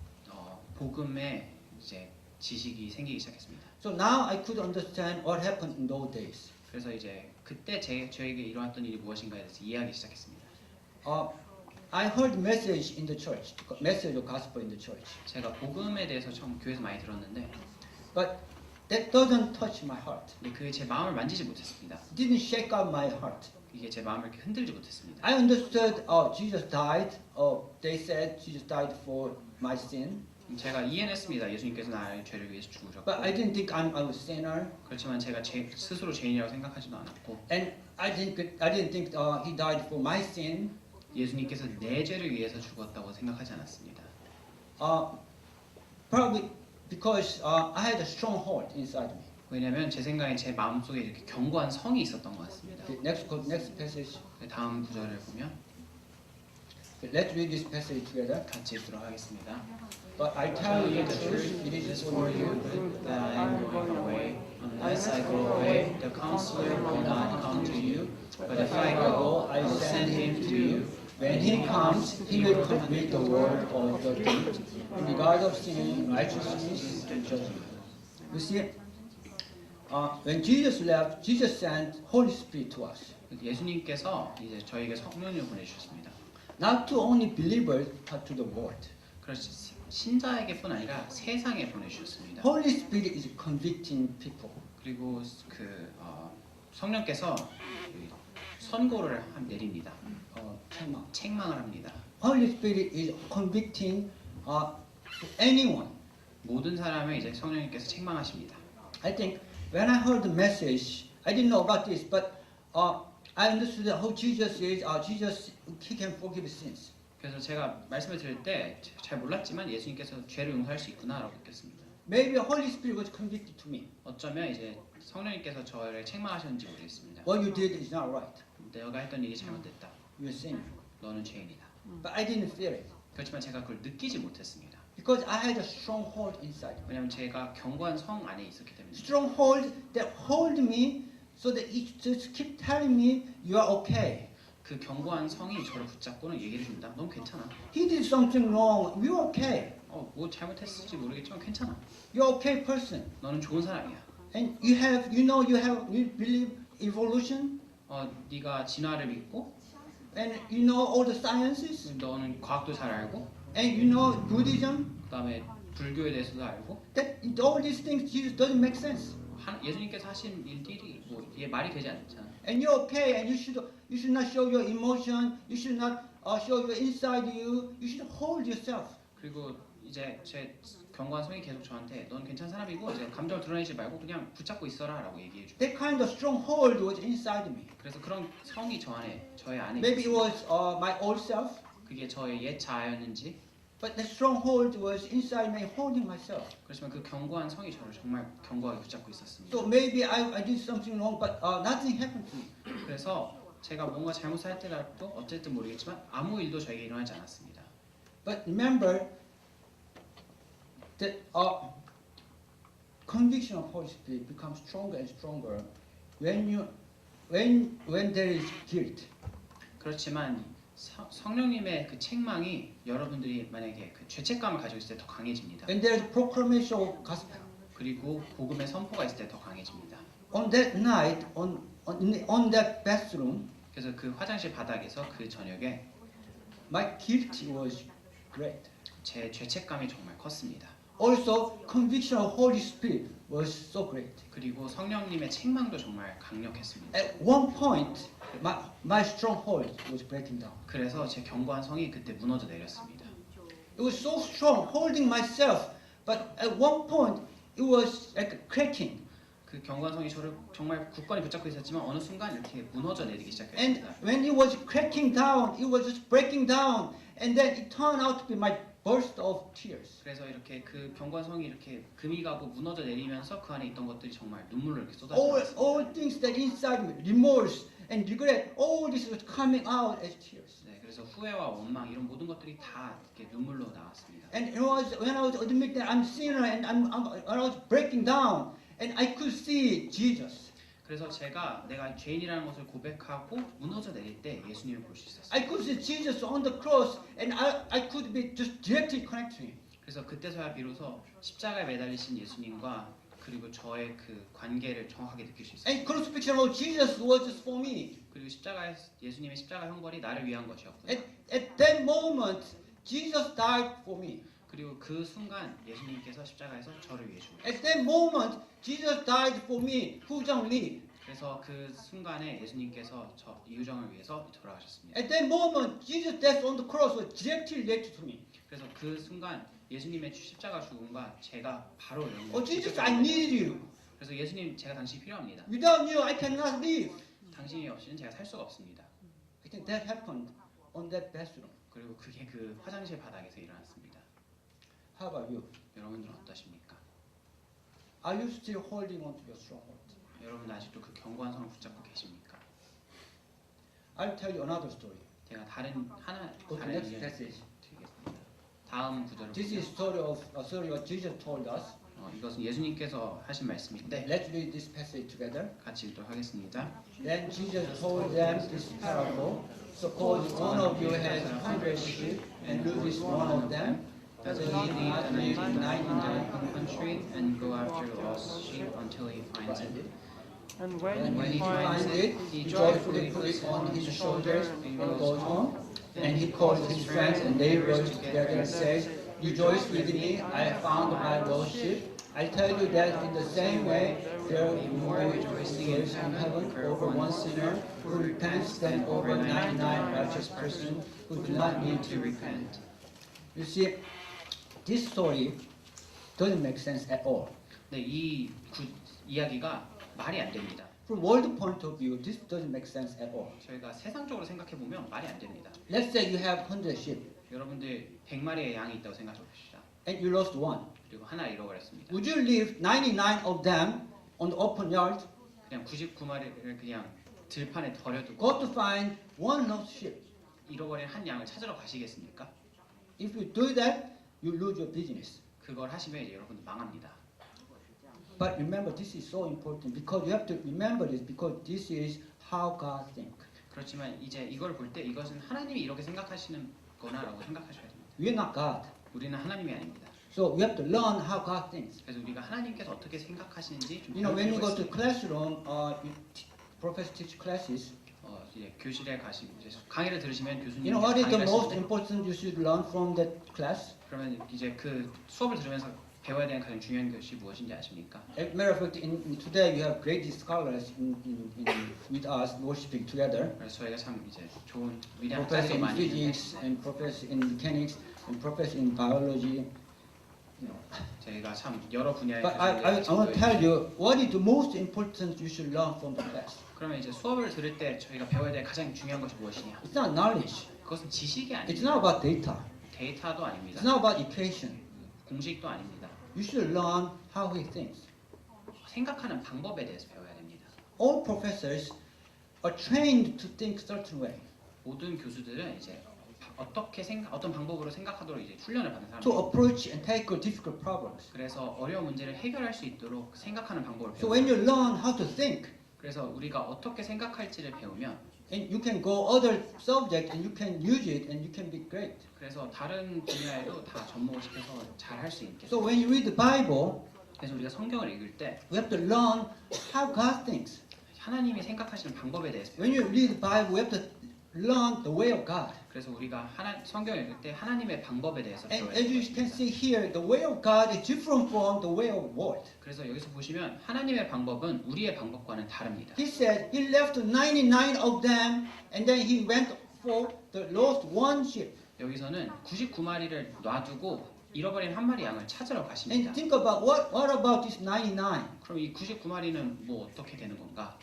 복음에 이제 지식이 생기기 시작했습니다.
So now I could understand what happened in those days.
그래서 이제 그때 저에게 일어났던 일이 무엇인가에 대해서 이해하기 시작했습니다.
I heard message in the church, message of gospel in the church,
제가 복음에 대해서 처음 교회에서 많이 들었는데
but that doesn't touch my heart.
근데 그게 제 마음을 만지지 못했습니다.
It didn't shake up my heart.
이게 제 마음을 이렇게 흔들지 못했습니다.
I understood. Jesus died. They said Jesus died for my sin,
제가 이해했습니다. 예수님께서 나의 죄를 위해서 죽으셨고.
but I didn't think I'm a sinner,
그렇지만 제가 스스로 죄인이라고 생각하지도 않았고
and I didn't think He died for my sin.
예수님께서 내 죄를 위해서 죽었다고 생각하지 않았습니다.
Probably because I had a stronghold inside me.
왜냐하면 제 생각엔 제 마음속에 이렇게 견고한 성이 있었던 것 같습니다.
The next passage.
다음 구절을 보면
Let's read this passage together.
같이 읽도록 하겠습니다.
But I tell you the truth, it is for you
that I am going away. Unless I go away, the Counselor will not come to you. But if I go, I will send him to you.
When he comes, he will complete the word of the truth, in regard of sin, righteousness, and judgment. You see, when Jesus left, Jesus sent Holy Spirit to us.
예수님께서 이제 저에게 성령을 보내주셨습니다.
Not to only believers, but to the world.
그래서 신자에게뿐 아니라 세상에 보내주셨습니다.
Holy Spirit is convicting people.
그리고 성령께서 선고를 내립니다. 책망을 합니다.
Holy Spirit is convicting anyone.
모든 사람을 이제 성령님께서 책망하십니다.
I think when I heard the message, I didn't know about this, but I understood how Jesus is. Jesus, He can forgive sins.
그래서 제가 말씀을 드릴 때 잘 몰랐지만 예수님께서 죄를 용서할 수 있구나라고 느꼈습니다.
Maybe Holy Spirit was convicted to me.
어쩌면 이제 성령님께서 저를 책망하셨는지 모르겠습니다.
What you did is not right.
내가 했던 일이 잘못됐다.
You're sinner.
너는 죄인이다.
But I didn't feel it
그렇지만 제가 그걸 느끼지 못했습니다.
because I had a stronghold inside.
왜냐하면 제가 견고한 성 안에 있었기 때문입니다.
Stronghold that hold me so that it just keep telling me you are okay.
그 견고한 성이 저를 붙잡고는 얘기를 줍니다. 넌 괜찮아.
He did something wrong. You're okay.
뭐 잘못했을지 모르겠지만 괜찮아.
You're okay person.
너는 좋은 사람이야.
And you believe evolution.
네가 진화를 믿고,
And you know all the sciences.
너는 과학도 잘 알고,
And you know Buddhism.
그다음에 불교에 대해서도 알고.
That all these things Jesus doesn't make sense.
예수님께서 하신 일들이 뭐 이게 말이 되지 않잖아.
And you're okay. And you should not show your emotion. You should not show your inside you. You should hold yourself.
그리고 이제 제 경고한 성이 계속 저한테 넌 괜찮은 사람이고 이제 감정을 드러내지 말고 그냥 붙잡고 있어라라고 얘기해 줘.
That kind of stronghold was inside me.
그래서 그런 성이 저의 안에
Maybe it
있었습니다.
was my old self,
그게 저의 옛 자아였는지
but the stronghold was inside me holding myself.
그렇지만 그 견고한 성이 저를 정말 견고하게 붙잡고 있었습니다.
So maybe I did something wrong, but nothing happened to me.
그래서 제가 뭔가 잘못할 때라도 어쨌든 모르겠지만 아무 일도 저에게 일어나지 않았습니다.
But remember that conviction of Holy Spirit becomes stronger and stronger when there is guilt.
그렇지만 성령님의 그 책망이 여러분들이 만약에 그 죄책감을 가지고 있을 때 더 강해집니다.
When there is proclamation of gospel.
그리고 복음의 선포가 있을 때 더 강해집니다.
On that night, on that bathroom,
그래서 그 화장실 바닥에서 그 저녁에
my guilt was great.
제 죄책감이 정말 컸습니다.
Also, conviction of Holy Spirit was so great.
그리고 성령님의 책망도 정말 강력했습니다.
At one point, my stronghold was breaking down.
그래서 제 견고한 성이 그때 무너져 내렸습니다.
It was so strong, holding myself, but at one point, it was like cracking.
그 견고한 성이 저를 정말 굳건히 붙잡고 있었지만 어느 순간 이렇게 무너져 내리기
And
시작했습니다.
when it was cracking down, it was just breaking down, and then it turned out to be my burst of tears.
그래서 이렇게 그 견고한 성이 이렇게 금이 가고 무너져 내리면서 그 안에 있던 것들이 정말 눈물로 이렇게
All
쏟아졌습니다.
things that inside me, remorse and regret, all this was coming out as tears.
네, 그래서 후회와 원망 이런 모든 것들이 다 이렇게 눈물로 나왔습니다.
And when I was admitting that I'm sinner and I was breaking down, and I could see Jesus.
그래서 제가 내가 죄인이라는 것을 고백하고 무너져 내릴 때 예수님을 볼 수 있었어요.
I could see Jesus on the cross, and I could be just directly connected to Him.
그래서 그때서야 비로소 십자가에 매달리신 예수님과 그리고 저의 그 관계를 정확하게 느낄 수 있어요.
And crucifixion of Jesus was just for me.
그리고 예수님의 십자가 형벌이 나를 위한 것이었고
At that moment, Jesus died for me.
그리고 그 순간 예수님께서 십자가에서 저를 위해 죽으셨어요.
At that moment, Jesus died for me, 후정 리.
그래서 그 순간에 예수님께서 저 이유정을 위해서 돌아가셨습니다.
At that moment, Jesus' death on the cross was directly related to me.
그래서 그 순간 예수님의 십자가 죽음과 제가 바로 연결.
Oh, Jesus, I need you.
그래서 예수님 제가 당신이 필요합니다.
Without you, I cannot live.
당신이 없이는 제가 살 수가 없습니다.
I think that happened on that bathroom.
그리고 그게 그 화장실 바닥에서 일어났습니다.
How about you?
여러분들은 어떠십니까?
Are you still holding on to your stronghold?
여러분 아직도 그 견고한 성을 붙잡고 계십니까?
I'll tell you another story.
제가 다른
Go to
다른
next
이야기
passage.
드리겠습니다. 다음 구절을
This is
보세요.
story what Jesus told us.
이것은 예수님께서 하신 말씀인데
Let's read this passage together.
같이 읽도록 하겠습니다.
Then Jesus told them this parable. Suppose one of you has 100 sheep and loses one of them.
Does
Does
he
he
leave
not
the
leave
99 in
99
the country and go after the lost sheep until he finds it?
And
And
when he finds
it, he joyfully puts it on his shoulders and goes home. And he calls his friends and neighbors together and says, Rejoice with me, I have found my lost sheep. I tell you that in the same way, there will be more rejoicing in heaven over one sinner who repents than over 99 righteous persons who do not need to repent. You see, this story doesn't make sense at all.
네, 이 이야기가 말이 안 됩니다.
From world point of view, this doesn't make sense at all.
저희가 세상적으로 생각해 보면 말이 안 됩니다.
Let's say you have 100 sheep
여러분들 100마리의 양이 있다고 생각해 봅시다.
and you lost one.
그리고 하나 잃어버렸습니다.
Would you leave 99 of them on the open yard?
그냥 99마리를 그냥 들판에 버려두고
Go to find one lost sheep.
잃어버린 한 양을 찾으러 가시겠습니까?
If you do that, you lose your business.
그걸 하시면 이제 여러분들 망합니다.
But remember, this is so important because you have to remember this because this is how God thinks.
그렇지만 이제 이걸 볼 때 이것은 하나님이 이렇게 생각하시는 거나라고 생각하셔야 됩니다.
We are not God.
우리는 하나님이 아닙니다.
So we have to learn how God thinks.
그래서 우리가 하나님께서 어떻게 생각하시는지 좀
You know, when you
배울
go to
필요가
classroom, professors teach classes.
이제 교실에 가시고 이제 강의를 들으시면 교수님이
You know what is the
강의를
most
하시는데
important you should learn from that class?
그러면 이제 그 수업을 들으면서 배워야 되는 가장 중요한 것이 무엇인지 아십니까?
As a matter of fact, in today we have great scholars with us worshiping together.
그래서 저희가 참 이제 좋은 위대한
Professor
학자들이
in
많이 있는데
physics and professor in mechanics and professor in biology
저희가 참 여러 분야의
But I want to
교수들의
tell you what is the most important you should learn from the class.
그러면 이제 수업을 들을 때 저희가 배워야 될 가장 중요한 것이 무엇이냐?
It's not knowledge.
그것은 지식이
It's
아닙니다.
not about data.
데이터도 아닙니다.
It's not about equation.
공식도 아닙니다.
You should learn how he thinks.
생각하는 방법에 대해서 배워야 됩니다.
All professors are trained to think certain way,
모든 교수들은 이제 어떤 방법으로 생각하도록 이제 훈련을 받는
to
사람들.
approach and tackle difficult problems.
그래서 어려운 문제를 해결할 수 있도록 생각하는 방법을
So when
배워요.
you learn how to think,
그래서 우리가 어떻게 생각할지를 배우면
and you can go other subject and you can use it and you can be great.
그래서 다른 분야에도 다 접목을 시켜서 잘 할 수 있게.
So when you read the Bible,
그래서 우리가 성경을 읽을 때
we have to learn how God thinks.
하나님이 생각하시는 방법에 대해서
When you read the Bible, we have to learn the way of God.
그래서 우리가 성경을 읽을 때 하나님의 방법에 대해서
And
배워야
as
되는
you can
것입니다.
see here, the way of God is different from the way of world.
그래서 여기서 보시면 하나님의 방법은 우리의 방법과는 다릅니다.
He said he left 99 of them and then he went for the lost one sheep.
여기서는 99마리를 놔두고 잃어버린 한 마리 양을 찾으러 가십니다.
And think about what about this 99?
그럼 이 99마리는 뭐 어떻게 되는 건가?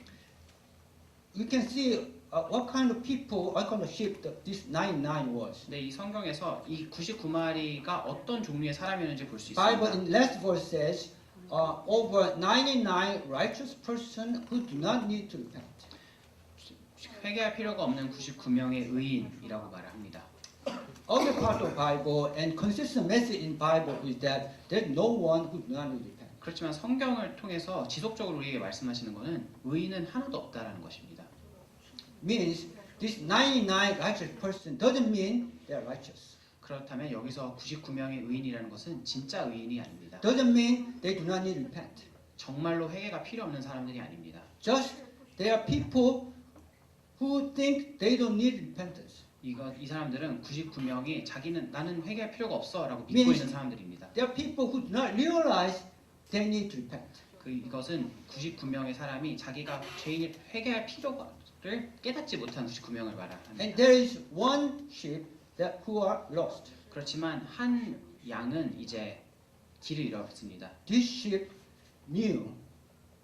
You can see what kind of people, what kind of sheep this 99 was.
근데 이 성경에서 이 99마리가 어떤 종류의 사람이었는지 볼 수
Bible
있습니다.
in last verse says, over 99 righteous person who do not need to repent.
회개할 필요가 없는 99명의 의인이라고 말을 합니다.
Other part of Bible and consistent message in Bible is that there's no one who do not need to repent.
그렇지만 성경을 통해서 지속적으로 우리에게 말씀하시는 것은 의인은 하나도 없다라는 것입니다.
Means this 99 righteous person doesn't mean they're righteous.
그렇다면 여기서 99명의 의인이라는 것은 진짜 의인이 아닙니다.
Doesn't mean they do not need to repent.
정말로 회개가 필요 없는 사람들이 아닙니다.
Just there are people who think they don't need repentance.
이 사람들은 99명이 나는 회개할 필요가 없어라고 믿고
Means-
있는 사람들입니다.
There are people who do not realize they need to repent.
이것은 99명의 사람이 자기가 죄인이 회개할 필요를 깨닫지 못한 99명을 말합니다.
And there is one sheep that who are lost.
그렇지만 한 양은 이제 길을 잃었습니다.
This sheep knew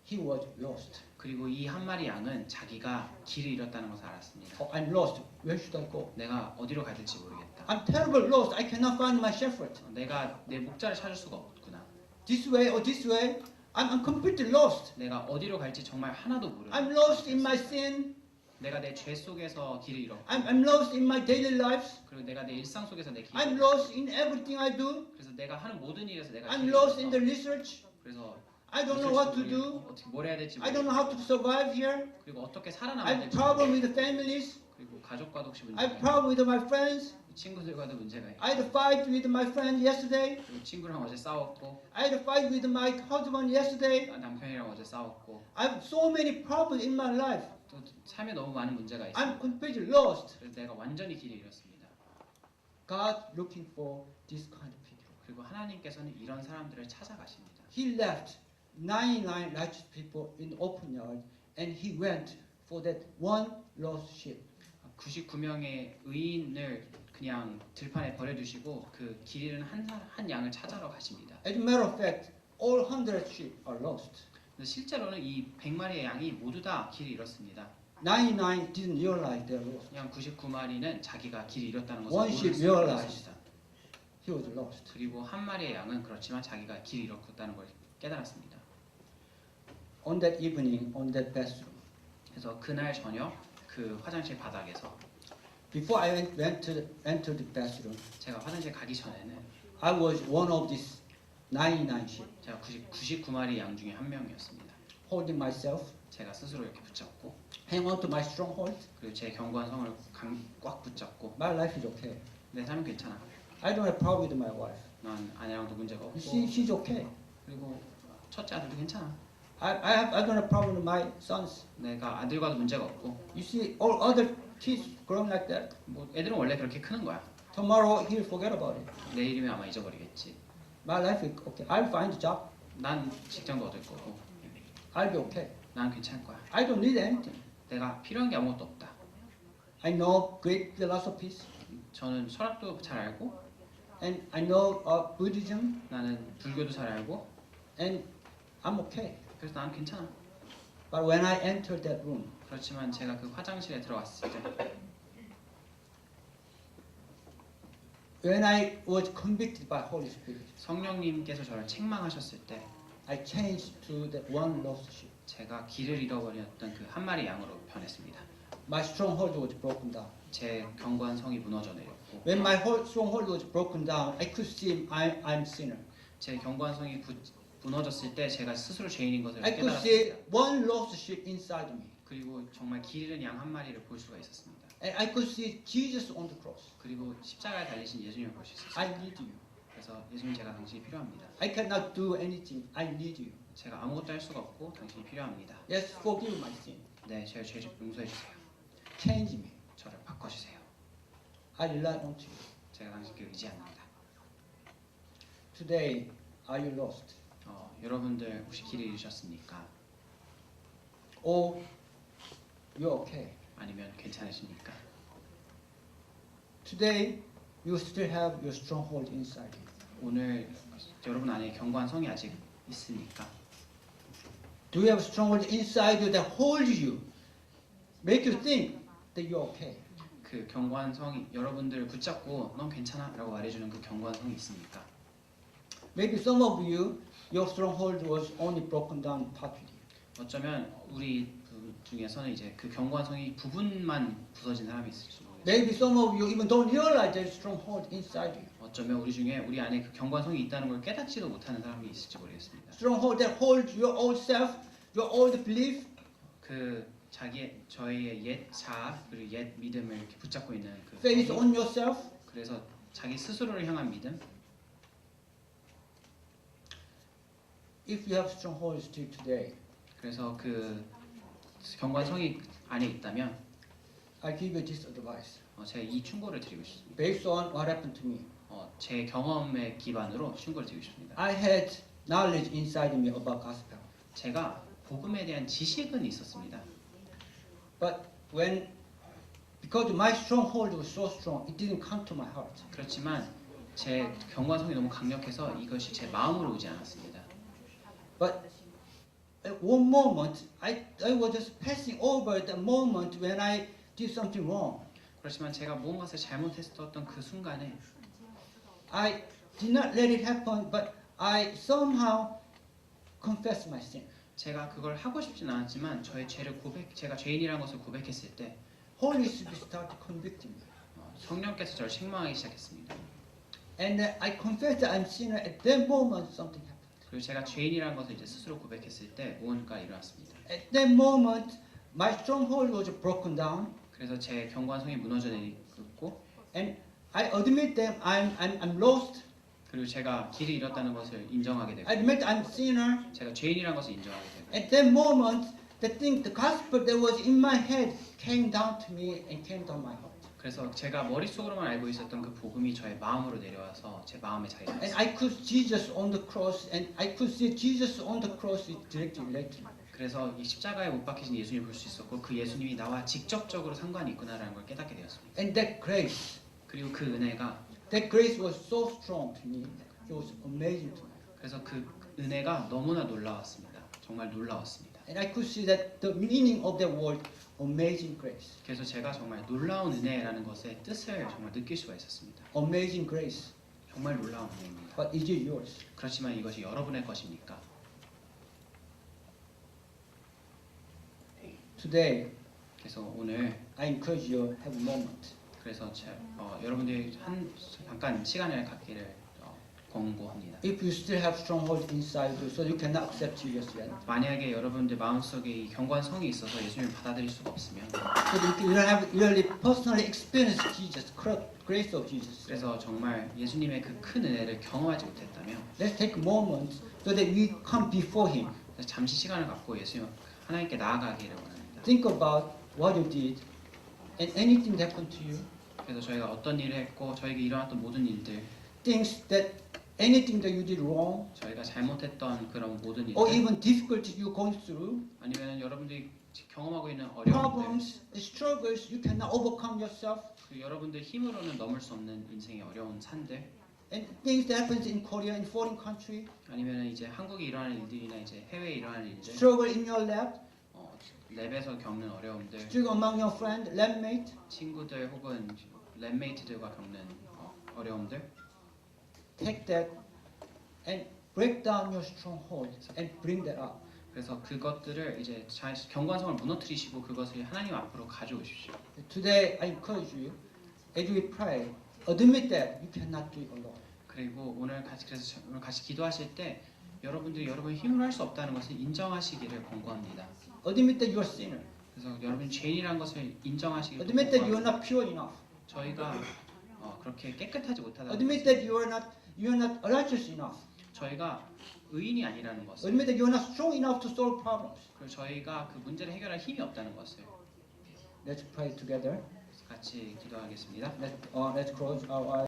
he was lost.
그리고 이 한 마리 양은 자기가 길을 잃었다는 것을 알았습니다.
Oh, I'm lost. Where should I go?
내가 어디로 가야 될지 모르겠다.
I'm terrible lost. I cannot find my shepherd.
내가 내 목자를 찾을 수가 없구나.
This way or this way. I'm completely lost.
내가 어디로 갈지 정말 하나도 모르겠다.
I'm lost in my sin.
내가 내 죄 속에서 길을 잃었고
I'm lost in my daily lives.
그리고 내가 내 일상 속에서 내 길을
I'm lost in everything I do.
그래서 내가 하는 모든 일에서 내가
I'm
길을
lost in
잃었어.
the research.
그래서
I don't know what to do.
어떻게 뭘 해야 될지
I don't
모르겠고
know how to survive here.
그리고 어떻게
I
살아남아야
have
될지
problem
모르겠고
with the families.
그리고 가족과도 혹시
I
문제가
have
있고
problem with my friends.
친구들과도 문제가 있고
I had a fight with my friend yesterday.
그리고 친구랑 어제 싸웠고
I had a fight with my husband yesterday.
남편이랑 어제 싸웠고
I have so many problems in my life.
또 삶에 너무 많은 문제가 있어.
I'm completely lost.
그래서 내가 완전히 길을 잃었습니다.
God looking for this kind of people.
그리고 하나님께서는 이런 사람들을 찾아가십니다.
He left 99 righteous people in the open yard and he went for that one lost sheep.
99명의 의인을 그냥 들판에 버려두시고 그 길 잃은 한 양을 찾아러 가십니다.
As a matter of fact, all 100 sheep are lost.
근데 실제로는 이 100마리의 양이 모두 다 길을 잃었습니다.
99 didn't realize they were lost.
그냥 99마리는 자기가 길을 잃었다는 것을
One sheep realized.
모르겠습니다.
He was lost.
그리고 한 마리의 양은 그렇지만 자기가 길을 잃었다는 걸 깨달았습니다.
On that evening, on that bathroom,
그래서 그날 저녁 그 화장실 바닥에서
before I entered the bathroom,
제가 화장실 가기 전에는
I was one of these 99 sheep,
제가 99마리 양 중에 한 명이었습니다.
holding myself,
제가 스스로 이렇게 붙잡고
hang on to my stronghold.
그리고 제 견고한 성을 꽉 붙잡고
My life is okay.
내 삶은 괜찮아.
I don't have problem with my wife.
난 아내랑도 문제가 없고
She's okay.
그리고 첫째 아들도 괜찮아.
I don't have problem with my sons.
내가 아들과도 문제가 없고
You see, all other kids growing like that.
뭐 애들은 원래 그렇게 크는 거야.
Tomorrow he'll forget about it.
내일이면 아마 잊어버리겠지.
My life is okay. I'll find a job.
난 직장도 얻을 거고
I'll be okay.
난 괜찮을 거야.
I don't need anything.
내가 필요한 게 아무것도 없다.
I know great philosophies,
저는 철학도 잘 알고
and I know Buddhism,
나는 불교도 잘 알고
and I'm okay.
그래서 난 괜찮아.
But when I entered that room,
그렇지만 제가 그 화장실에 들어갔을 때
when I was convicted by Holy Spirit,
성령님께서 저를 책망하셨을 때
I changed to the one lost sheep.
제가 길을 잃어버렸던 그 한 마리 양으로 변했습니다.
My stronghold was broken down.
제 견고한 성이 무너져 내렸고
When my stronghold was broken down, I could see I'm sinner.
제 견고한 성이 무너졌을 때 제가 스스로 죄인인 것을
I could see
깨달았습니다.
one lost sheep inside me.
그리고 정말 길 잃은 양 한 마리를 볼 수가 있었습니다.
And I could see Jesus on the cross.
그리고 십자가에 달리신 예수님을 볼 수 있었습니다.
I need you.
그래서 예수님 제가 당신이 필요합니다.
I cannot do anything. I need you.
제가 아무것도 할 수가 없고 당신이 필요합니다.
Yes, forgive my sin.
네, 제 죄 용서해 주세요.
Change me.
저를 바꿔주세요.
I rely on you.
제가 당신께 의지합니다.
Today, are you lost?
여러분들 혹시 길을 잃으셨습니까?
Or you're okay?
아니면 괜찮으십니까?
Today, you still have your stronghold inside you.
오늘 여러분 안에 견고한 성이 아직 있습니까?
Do you have stronghold inside you that hold you, make you think that you're okay?
그 견고한 성이 여러분들을 붙잡고 넌 괜찮아 라고 말해주는 그 견고한 성이 있습니까?
Maybe some of you, your stronghold was only broken down partly.
어쩌면 우리 분 중에서는 이제 그 견고한 성이 부분만 부서진 사람이 있을지 모르겠어요.
Maybe some of you even don't realize there's stronghold inside you.
어쩌면 우리 중에 우리 안에 그 견고한 성이 있다는 걸 깨닫지도 못하는 사람이 있을지 모르겠습니다.
Stronghold that holds your old self, your old belief,
그 저희의 옛 자아 그리고 옛 믿음을 이렇게 붙잡고 있는 그
faith
성이,
on yourself.
그래서 자기 스스로를 향한 믿음.
If you have strongholds still today,
그래서 그 견고한 성이 안에 있다면
I give you this advice.
제가 이 충고를 드리고 싶습니다.
Based on what happened to me,
제 경험에 기반으로 충고를 드리고 싶습니다.
I had knowledge inside me about gospel.
제가 복음에 대한 지식은 있었습니다.
But because my stronghold was so strong, it didn't come to my heart.
그렇지만 제 견고한 성이 너무 강력해서 이것이 제 마음으로 오지 않았습니다.
But at one moment, I was just passing over the moment when I did something wrong.
그렇지만 제가 무엇을 잘못했었던 그 순간에
I did not let it happen, but I somehow confessed my sin.
제가 그걸 하고 싶진 않았지만 제가 죄인이라는 것을 고백했을 때
Holy Spirit started convicting me.
성령께서 저를 책망하기 시작했습니다.
And I confessed that I'm sinner. At that moment, something happened.
그리고 제가 죄인이라는 것을 이제 스스로 고백했을 때 무언가 일어났습니다.
At that moment, my stronghold was broken down,
그래서 제 견고한 성이 무너져 내리고
and I admit that I'm lost.
그리고 제가 길을 잃었다는 것을 인정하게 되고
I admit I'm sinner.
제가 죄인이라는 것을 인정하게 되고
At that moment, the gospel that was in my head came down to me and came down my heart.
그래서 제가 머릿속으로만 알고 있었던 그 복음이 저의 마음으로 내려와서 제 마음에 자리
And
잡았어요.
I could see Jesus on the cross, and I could see Jesus on the cross is directly related to me.
그래서 이 십자가에 못 박히신 예수님을 볼 수 있었고 그 예수님이 나와 직접적으로 상관이 있구나라는 걸 깨닫게 되었습니다.
And that grace
그리고 그 은혜가
was so strong to me. It was amazing to me.
그래서 그 은혜가 너무나 놀라웠습니다. 정말 놀라웠습니다.
And I could see that the meaning of that word, amazing grace.
그래서 제가 정말 놀라운 은혜라는 것의 뜻을 정말 느낄 수가 있었습니다.
Amazing grace.
정말 놀라운 은혜입니다.
But is it yours?
그렇지만 이것이 여러분의 것입니까?
Today,
그래서 오늘
I encourage you to have a moment.
그래서 여러분들이 잠깐 시간을 갖기를 권고합니다.
If you still have stronghold inside you, so you cannot accept Jesus yet.
만약에 여러분들 마음속에 이 견고한 성이 있어서 예수님을 받아들일 수가 없으면
So you don't have really personally experienced Jesus, grace of Jesus.
그래서 정말 예수님의 그 큰 은혜를 경험하지 못했다면
Let's take a moment so that we come before Him.
잠시 시간을 갖고 예수님 하나님께 나아가기를 원합니다.
Think about what you did and anything that happened to you.
그래서 저희가 어떤 일을 했고 저에게 일어났던 모든 일들,
Anything that you did wrong,
저희가 잘못했던 그런 모든
or
일들,
even difficulties you're going through,
아니면 여러분들이 경험하고 있는 어려움들,
problems, struggles you cannot overcome yourself,
그 여러분들 힘으로는 넘을 수 없는 인생의 어려운 산들,
and things that happens in Korea, in foreign country,
아니면 이제 한국에 일어나는 일들이나 이제 해외에 일어나는 일들,
struggle in your lab,
랩에서 겪는 어려움들,
struggle among your friend, lab mate.
친구들 혹은 랩메이트들과 겪는 어려움들,
Take that and break down your strongholds and bring that up.
그래서 그것들을 이제 경관성을 무너뜨리시고 그것을 하나님 앞으로 가져오십시오.
Today, I encourage you, as we pray, admit that you cannot do it alone.
그리고 오늘 같이 기도하실 때 여러분들이 여러분의 힘으로 할 수 없다는 것을 인정하시기를 권고합니다.
Admit that you are sinner.
그래서 여러분 죄인이라는 것을 인정하시기를
Admit that you are
권고합니다.
not pure enough.
저희가 그렇게 깨끗하지 못하다는
Admit
것을,
that you are not righteous enough.
저희가 의인이 아니라는 것을,
Admit that you are not strong enough to solve problems.
그리고 저희가 그 문제를 해결할 힘이 없다는 것을
Let's pray together.
같이 기도하겠습니다.
Let's close our eyes.